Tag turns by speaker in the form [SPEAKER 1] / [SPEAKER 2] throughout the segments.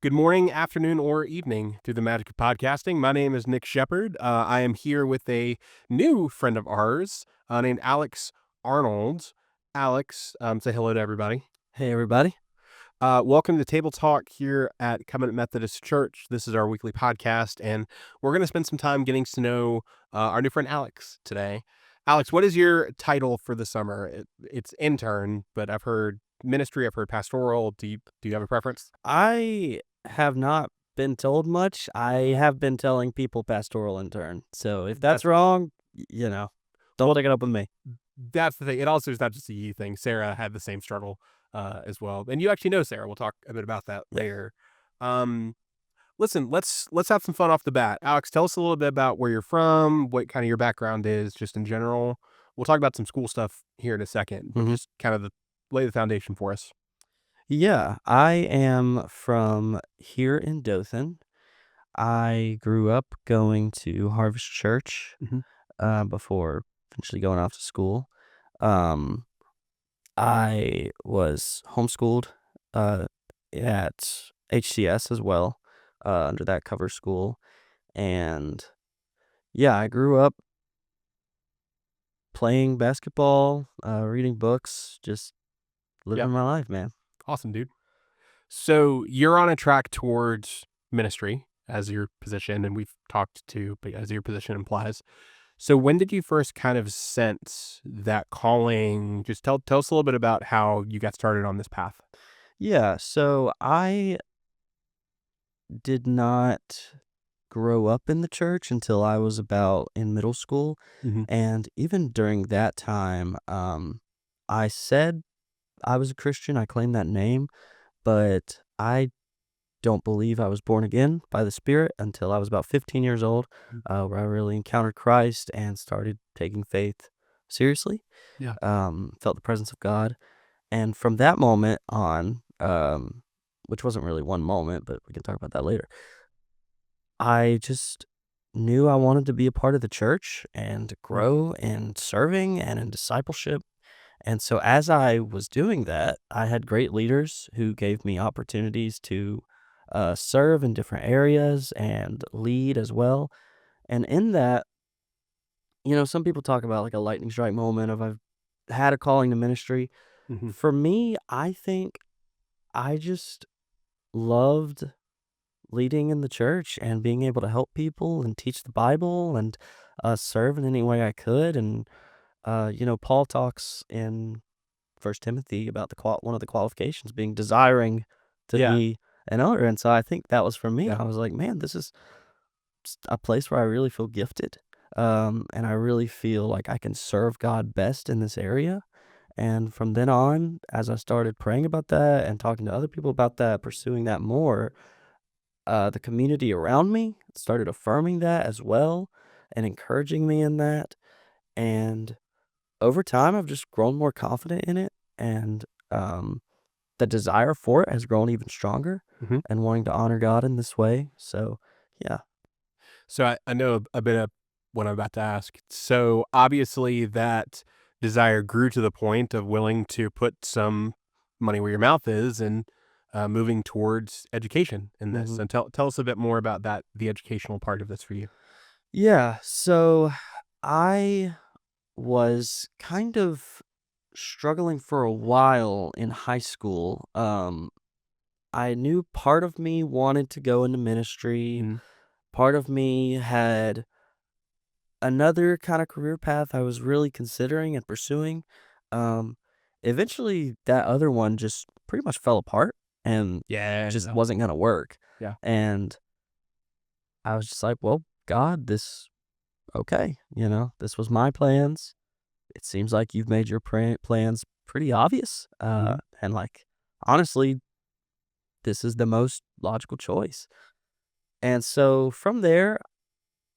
[SPEAKER 1] Good morning, afternoon, or evening through the magic of podcasting. My name is Nick Shepard. I am here with a new friend of ours named Alex Arnold. Alex, say hello to everybody.
[SPEAKER 2] Hey, everybody.
[SPEAKER 1] Welcome to Table Talk here at Covenant Methodist Church. This is our weekly podcast, and we're going to spend some time getting to know our new friend Alex today. Alex, what is your title for the summer? It's intern, but I've heard ministry, I've heard pastoral. Do you have a preference?
[SPEAKER 2] I have not been told much. I have been telling people pastoral intern. So if that's wrong, don't take it up with me.
[SPEAKER 1] That's the thing. It also is not just a you thing. Sarah had the same struggle as well, and you actually know Sarah. We'll talk a bit about that later. Listen, let's have some fun off the bat. Alex, tell us a little bit about where you're from, what kind of your background is, just in general. We'll talk about some school stuff here in a second, but just kind of lay the foundation for us.
[SPEAKER 2] Yeah, I am from here in Dothan. I grew up going to Harvest Church before eventually going off to school. Um, I was homeschooled at HCS as well, under that cover school. And yeah, I grew up playing basketball, reading books, just living my life, man.
[SPEAKER 1] Awesome, dude. So you're on a track towards ministry as your position, and we've talked to, but as your position implies. So when did you first kind of sense that calling? Just tell us a little bit about how you got started on this path.
[SPEAKER 2] Yeah, so I did not grow up in the church until I was about in middle school. And even during that time, I said I was a Christian. I claimed that name, but I don't believe I was born again by the Spirit until I was about 15 years old, where I really encountered Christ and started taking faith seriously.
[SPEAKER 1] Yeah.
[SPEAKER 2] Felt the presence of God. And from that moment on, which wasn't really one moment, but we can talk about that later, I just knew I wanted to be a part of the church and to grow in serving and in discipleship. And so as I was doing that, I had great leaders who gave me opportunities to serve in different areas and lead as well. And in that, some people talk about like a lightning strike moment of I've had a calling to ministry. For me, I think I just loved leading in the church and being able to help people and teach the Bible and serve in any way I could. And Paul talks in First Timothy about one of the qualifications being desiring to be an elder. And so I think that was for me. I was like, man, this is a place where I really feel gifted. And I really feel like I can serve God best in this area. And from then on, as I started praying about that and talking to other people about that, pursuing that more, the community around me started affirming that as well and encouraging me in that. And over time, I've just grown more confident in it. And the desire for it has grown even stronger and wanting to honor God in this way. So, yeah.
[SPEAKER 1] So I know a bit of what I'm about to ask. So obviously that desire grew to the point of willing to put some money where your mouth is and moving towards education in this. And tell us a bit more about that, the educational part of this for you.
[SPEAKER 2] Yeah. So I was kind of struggling for a while in high school. I knew part of me wanted to go into ministry. Part of me had another kind of career path I was really considering and pursuing. Um, Eventually, that other one just pretty much fell apart and just wasn't going to work.
[SPEAKER 1] Yeah.
[SPEAKER 2] And I was just like, well, God, okay, this was my plans. It seems like you've made your plans pretty obvious. And like, honestly, this is the most logical choice. And so from there,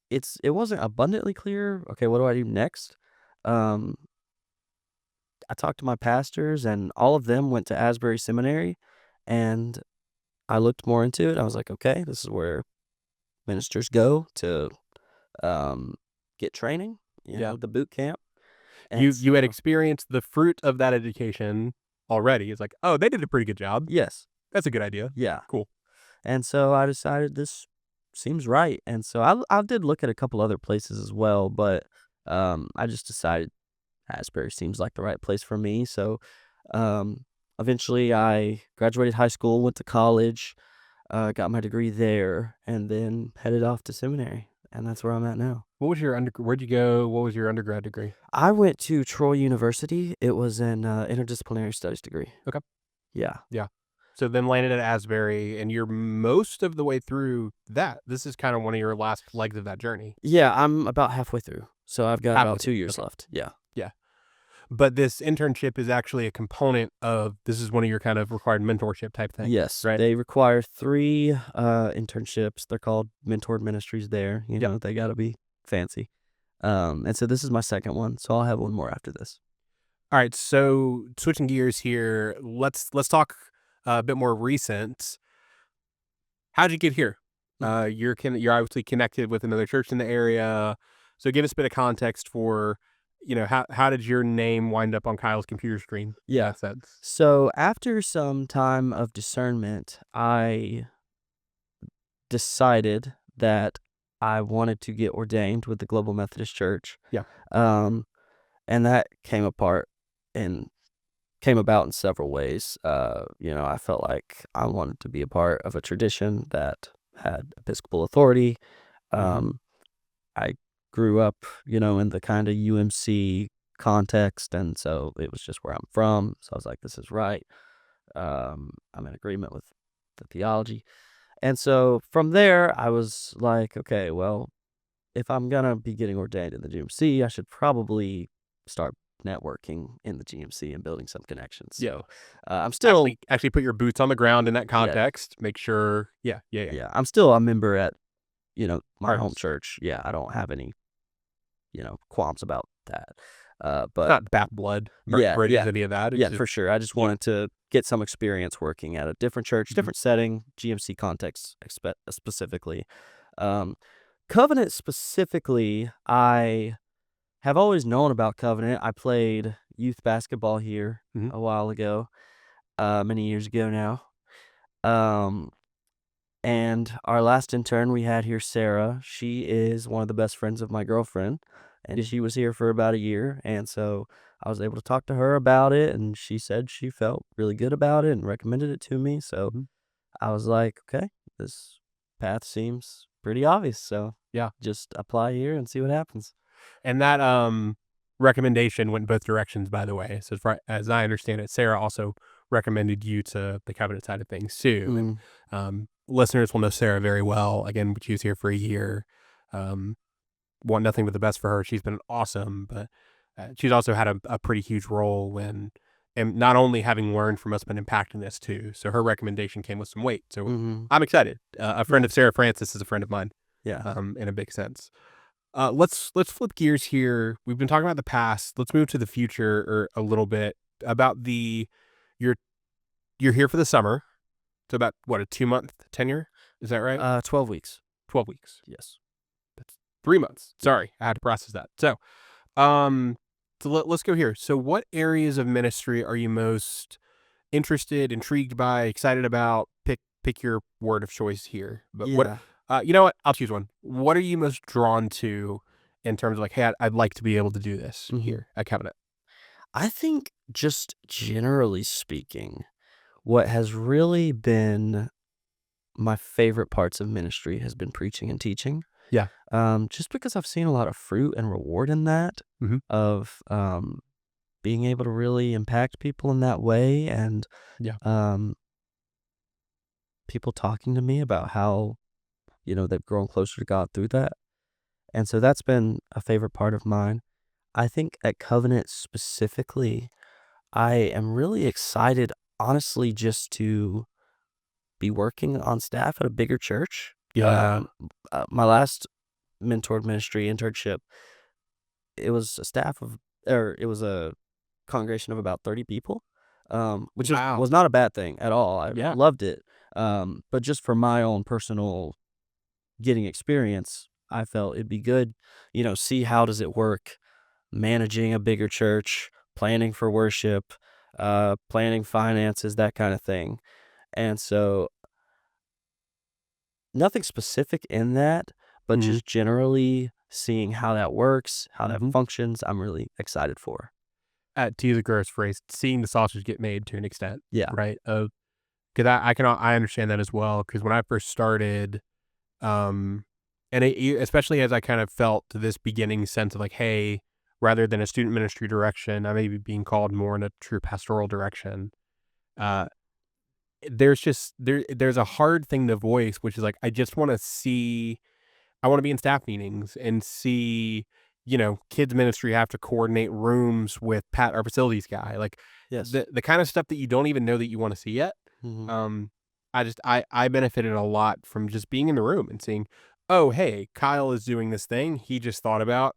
[SPEAKER 2] it wasn't abundantly clear. Okay, what do I do next? Um, I talked to my pastors, and all of them went to Asbury Seminary, and I looked more into it. I was like, okay, this is where ministers go to get training. The boot camp. And
[SPEAKER 1] You had experienced the fruit of that education already. It's like, oh, they did a pretty good job.
[SPEAKER 2] Yes.
[SPEAKER 1] That's a good idea.
[SPEAKER 2] Yeah.
[SPEAKER 1] Cool.
[SPEAKER 2] And so I decided this seems right. And so I did look at a couple other places as well, but I just decided Asbury seems like the right place for me. So um, eventually I graduated high school, went to college, got my degree there, and then headed off to seminary. And that's where I'm at now.
[SPEAKER 1] What was your where'd you go? What was your undergrad degree?
[SPEAKER 2] I went to Troy University. It was an interdisciplinary studies degree.
[SPEAKER 1] Okay.
[SPEAKER 2] Yeah.
[SPEAKER 1] Yeah. So then landed at Asbury, and you're most of the way through that. This is kind of one of your last legs of that journey.
[SPEAKER 2] Yeah, I'm about halfway through. So I've got
[SPEAKER 1] Halfway
[SPEAKER 2] about
[SPEAKER 1] through.
[SPEAKER 2] 2 years
[SPEAKER 1] Okay.
[SPEAKER 2] left. Yeah.
[SPEAKER 1] Yeah. But this internship is actually a component of this is one of your kind of required mentorship type things,
[SPEAKER 2] Yes,
[SPEAKER 1] right?
[SPEAKER 2] they require 3 internships. They're called mentored ministries there.
[SPEAKER 1] Yep.
[SPEAKER 2] They got to be fancy. And so this is my second one, so I'll have one more after this.
[SPEAKER 1] All right. So switching gears here, let's talk a bit more recent. How'd you get here? You're obviously connected with another church in the area. So give us a bit of context for, how did your name wind up on Kyle's computer screen in
[SPEAKER 2] Yeah.
[SPEAKER 1] that sense?
[SPEAKER 2] So after some time of discernment, I decided that I wanted to get ordained with the Global Methodist Church.
[SPEAKER 1] Yeah.
[SPEAKER 2] Um, and that came about in several ways. I felt like I wanted to be a part of a tradition that had Episcopal authority.
[SPEAKER 1] Mhm.
[SPEAKER 2] Um, I grew up, in the kind of UMC context, and so it was just where I'm from. So I was like, this is right. I'm in agreement with the theology. And so from there, I was like, okay, well, if I'm gonna be getting ordained in the GMC, I should probably start networking in the GMC and building some connections.
[SPEAKER 1] Yeah.
[SPEAKER 2] So I'm still,
[SPEAKER 1] Actually put your boots on the ground in that
[SPEAKER 2] yeah,
[SPEAKER 1] context. Make sure. Yeah. Yeah. Yeah.
[SPEAKER 2] yeah, I'm still a member at my home
[SPEAKER 1] Harness.
[SPEAKER 2] church. Yeah, I don't have any qualms about that.
[SPEAKER 1] It's
[SPEAKER 2] But
[SPEAKER 1] not bat blood, burnt
[SPEAKER 2] yeah,
[SPEAKER 1] bridges,
[SPEAKER 2] yeah,
[SPEAKER 1] any of that. It's
[SPEAKER 2] yeah,
[SPEAKER 1] just
[SPEAKER 2] for sure. I just
[SPEAKER 1] you.
[SPEAKER 2] wanted to get some experience working at a different church,
[SPEAKER 1] Mhm.
[SPEAKER 2] different setting, GMC context specifically. Um, Covenant specifically, I have always known about Covenant. I played youth basketball here
[SPEAKER 1] Mhm.
[SPEAKER 2] a while ago, many years ago now. Um, and our last intern we had here, Sarah, she is one of the best friends of my girlfriend, and she was here for about a year. And so I was able to talk to her about it, and she said she felt really good about it and recommended it to me. So
[SPEAKER 1] Mhm.
[SPEAKER 2] I was like, okay, this path seems pretty obvious. So
[SPEAKER 1] Yeah.
[SPEAKER 2] just apply here and see what happens.
[SPEAKER 1] And that recommendation went both directions, by the way. So as I understand it, Sarah also recommended you to the cabinet side of things too. And
[SPEAKER 2] Mm,
[SPEAKER 1] listeners will know Sarah very well. Again, she was here for a year. Um, want nothing but the best for her. She's been awesome, but she's also had a pretty huge role when, and not only having learned from us, but impacting us too. So her recommendation came with some weight. So
[SPEAKER 2] mm-hmm.
[SPEAKER 1] I'm excited. A friend
[SPEAKER 2] Yeah.
[SPEAKER 1] of Sarah Francis is a friend of mine,
[SPEAKER 2] Yeah.
[SPEAKER 1] in a big sense. Let's flip gears here. We've been talking about the past. Let's move to the future or a little bit about you're you're here for the summer. It's about what, a 2-month tenure? Is that right?
[SPEAKER 2] 12 weeks.
[SPEAKER 1] 12 weeks.
[SPEAKER 2] Yes.
[SPEAKER 1] That's 3 months. Sorry, I had to process that. Um, let's go here. So, what areas of ministry are you most interested, intrigued by, excited about? Pick your word of choice here. But what?
[SPEAKER 2] Yeah.
[SPEAKER 1] You know what? I'll choose one. What are you most drawn to in terms of like, hey, I'd like to be able to do this
[SPEAKER 2] Hmm.
[SPEAKER 1] here at Covenant?
[SPEAKER 2] I think just generally speaking, what has really been my favorite parts of ministry has been preaching and teaching.
[SPEAKER 1] Yeah.
[SPEAKER 2] Just because I've seen a lot of fruit and reward in that,
[SPEAKER 1] Hmm.
[SPEAKER 2] of being able to really impact people in that way, and
[SPEAKER 1] Yeah.
[SPEAKER 2] um, people talking to me about how they've grown closer to God through that. And so that's been a favorite part of mine. I think at Covenant specifically, I am really excited, honestly, just to be working on staff at a bigger church.
[SPEAKER 1] Yeah.
[SPEAKER 2] My last mentored ministry internship, it was it was a congregation of about 30 people, which
[SPEAKER 1] Wow.
[SPEAKER 2] was not a bad thing at all. I
[SPEAKER 1] Yeah.
[SPEAKER 2] loved it. But just for my own personal getting experience, I felt it'd be good, see how does it work managing a bigger church, planning for worship, planning finances, that kind of thing. And so nothing specific in that, but
[SPEAKER 1] Mhm.
[SPEAKER 2] just generally seeing how that works, how that
[SPEAKER 1] Mhm.
[SPEAKER 2] functions, I'm really excited for.
[SPEAKER 1] To use a gross phrase, seeing the sausage get made to an extent,
[SPEAKER 2] Yeah.
[SPEAKER 1] right? Because I understand that as well. Because when I first started, um, and especially as I kind of felt this beginning sense of like, hey, rather than a student ministry direction, I may be being called more in a true pastoral direction. Uh, there's a hard thing to voice, which is like I just want to see I want to be in staff meetings and see, kids ministry have to coordinate rooms with Pat, our facilities guy, like
[SPEAKER 2] Yes.
[SPEAKER 1] the kind of stuff that you don't even know that you want to see yet.
[SPEAKER 2] Mhm.
[SPEAKER 1] Um, I benefited a lot from just being in the room and seeing, oh hey, Kyle is doing this thing. He just thought about,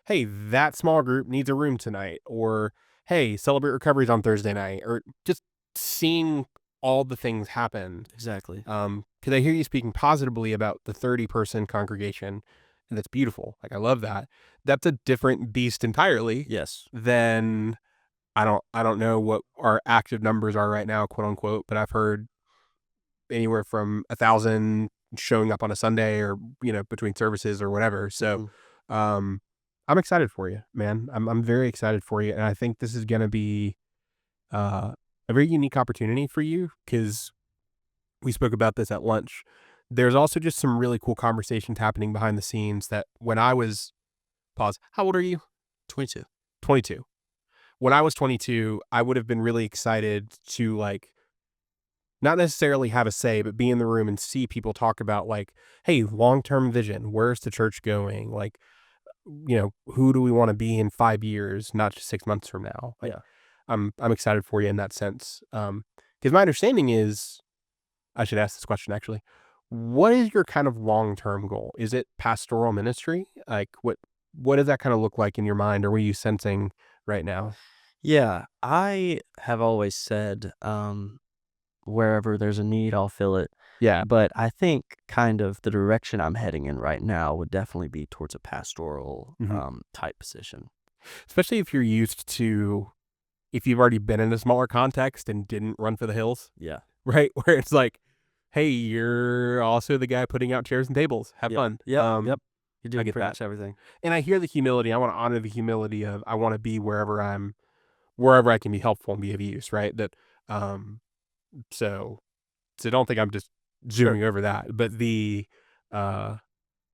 [SPEAKER 1] hey, that small group needs a room tonight, or hey, celebrate recoveries on Thursday night, or just seeing all the things happen.
[SPEAKER 2] Exactly.
[SPEAKER 1] Because I hear you speaking positively about the 30-person congregation, and that's beautiful. Like I love that. That's a different beast entirely
[SPEAKER 2] Yes.
[SPEAKER 1] than I don't know what our active numbers are right now, quote unquote, but I've heard anywhere from 1,000 showing up on a Sunday or between services or whatever. So,
[SPEAKER 2] Mhm.
[SPEAKER 1] um, I'm excited for you, man. I'm very excited for you, and I think this is gonna be uh, a very unique opportunity for you because we spoke about this at lunch. There's also just some really cool conversations happening behind the scenes that when I was pause. How old are you?
[SPEAKER 2] 22.
[SPEAKER 1] 22. When I was 22, I would have been really excited to like not necessarily have a say, but be in the room and see people talk about like, hey, long-term vision, where's the church going? Like, who do we want to be in 5 years, not just 6 months from now? Like,
[SPEAKER 2] Yeah.
[SPEAKER 1] I'm excited for you in that sense. Because my understanding is I should ask this question actually. What is your kind of long-term goal? Is it pastoral ministry? Like what does that kind of look like in your mind, or what are you sensing right now?
[SPEAKER 2] Yeah, I have always said, wherever there's a need, I'll fill it.
[SPEAKER 1] Yeah.
[SPEAKER 2] But I think kind of the direction I'm heading in right now would definitely be towards a pastoral
[SPEAKER 1] Mhm.
[SPEAKER 2] type position.
[SPEAKER 1] Especially if you've already been in a smaller context and didn't run for the hills,
[SPEAKER 2] Yeah.
[SPEAKER 1] right? Where it's like, hey, you're also the guy putting out chairs and tables. Have
[SPEAKER 2] Yep.
[SPEAKER 1] fun.
[SPEAKER 2] Yep. Yep. You're
[SPEAKER 1] I
[SPEAKER 2] doing
[SPEAKER 1] get
[SPEAKER 2] pretty
[SPEAKER 1] that.
[SPEAKER 2] much everything.
[SPEAKER 1] And I hear the humility. I want to honor the humility of I want to be wherever I can be helpful and be of use, right? Um so so don't think I'm just
[SPEAKER 2] Sure.
[SPEAKER 1] zooming over that. But uh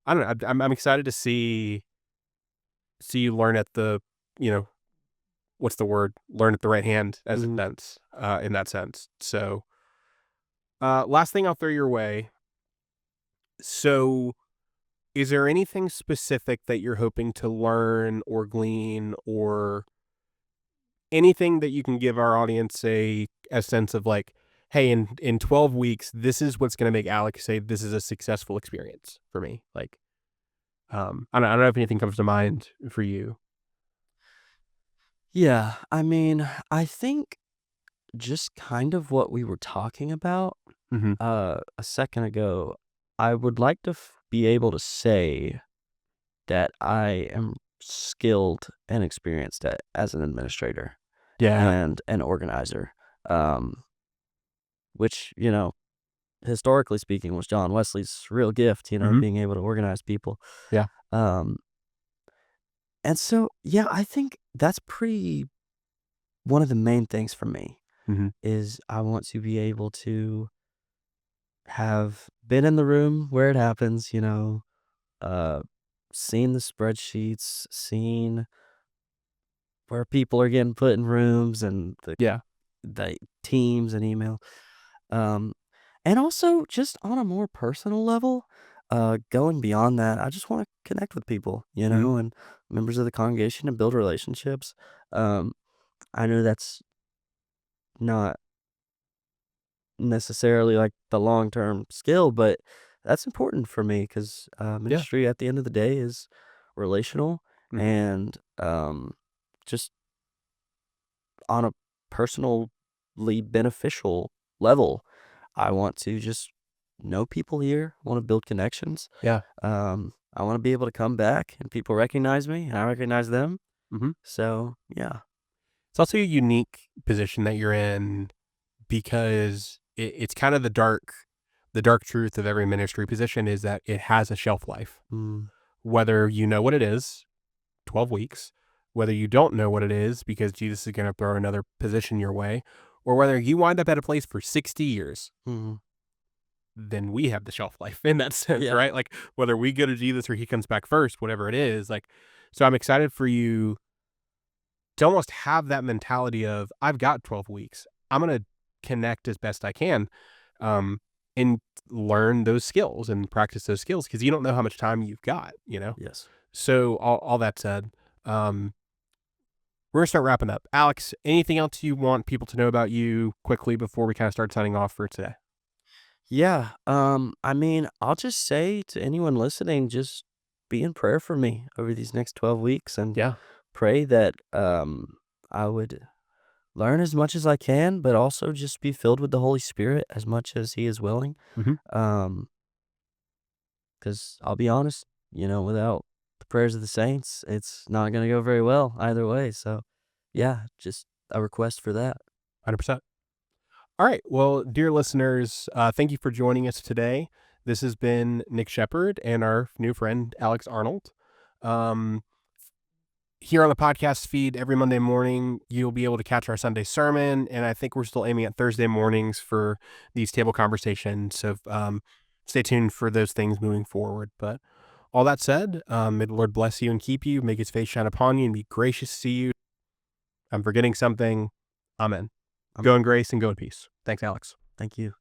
[SPEAKER 1] I don't know. I'm excited to see you learn at the, you know, what's the word? Learn at the right hand as a
[SPEAKER 2] Mhm.
[SPEAKER 1] sense, in that sense. So last thing I'll throw your way. So is there anything specific that you're hoping to learn or glean, or anything that you can give our audience a sense of like, hey, in 12 weeks, this is what's going to make Alex say this is a successful experience for me. Like, I don't know if anything comes to mind for you.
[SPEAKER 2] Yeah. I mean, I think just kind of what we were talking about
[SPEAKER 1] Hmm.
[SPEAKER 2] a second ago, I would like to be able to say that I am skilled and experienced as an administrator
[SPEAKER 1] Yeah.
[SPEAKER 2] and an organizer, um, which, historically speaking, was John Wesley's real gift,
[SPEAKER 1] Hmm.
[SPEAKER 2] being able to organize people.
[SPEAKER 1] Yeah.
[SPEAKER 2] Um, and so, yeah, I think that's pretty one of the main things for me
[SPEAKER 1] Hmm.
[SPEAKER 2] is I want to be able to have been in the room where it happens, uh, seen the spreadsheets, seen where people are getting put in rooms and
[SPEAKER 1] Yeah.
[SPEAKER 2] the teams and email. Um, and also just on a more personal level, going beyond that, I just want to connect with people,
[SPEAKER 1] Hmm.
[SPEAKER 2] and members of the congregation and build relationships. Um, I know that's not necessarily like the long term skill, but that's important for me because
[SPEAKER 1] Yeah.
[SPEAKER 2] ministry at the end of the day is relational
[SPEAKER 1] Hmm.
[SPEAKER 2] and just on a personally beneficial level. I want to just know people here, want to build connections.
[SPEAKER 1] Yeah.
[SPEAKER 2] I want to be able to come back and people recognize me and I recognize them.
[SPEAKER 1] Hmm.
[SPEAKER 2] So, yeah.
[SPEAKER 1] It's also a unique position that you're in because it's kind of the dark the dark truth of every ministry position is that it has a shelf life.
[SPEAKER 2] Mm.
[SPEAKER 1] Whether you know what it is, 12 weeks, whether you don't know what it is because Jesus is going to throw another position your way, or whether you wind up at a place for 60 years,
[SPEAKER 2] Mhm.
[SPEAKER 1] then we have the shelf life in that sense,
[SPEAKER 2] Yeah.
[SPEAKER 1] right? Like whether we go to Jesus or he comes back first, whatever it is, like, so I'm excited for you to almost have that mentality of, I've got 12 weeks. I'm going to connect as best I can, um, and learn those skills and practice those skills because you don't know how much time you've got, you know?
[SPEAKER 2] Yes.
[SPEAKER 1] So all that said, we're going to start wrapping up. Alex, anything else you want people to know about you quickly before we kind of start signing off for today?
[SPEAKER 2] Yeah. I mean, I'll just say to anyone listening, just be in prayer for me over these next 12 weeks and
[SPEAKER 1] Yeah.
[SPEAKER 2] pray that I would learn as much as I can, but also just be filled with the Holy Spirit as much as He is willing.
[SPEAKER 1] Mm-hmm.
[SPEAKER 2] Um, because I'll be honest, without the prayers of the saints, it's not going to go very well either way. So, yeah, just a request for that.
[SPEAKER 1] 100%. All right. Well, dear listeners, thank you for joining us today. This has been Nick Shepard and our new friend, Alex Arnold. Here on the podcast feed every Monday morning, you'll be able to catch our Sunday sermon. And I think we're still aiming at Thursday mornings for these table conversations. So stay tuned for those things moving forward. But all that said, may the Lord bless you and keep you, make his face shine upon you and be gracious to you. I'm forgetting something. Amen. Go in grace and go in peace. Thanks, Alex.
[SPEAKER 2] Thank you.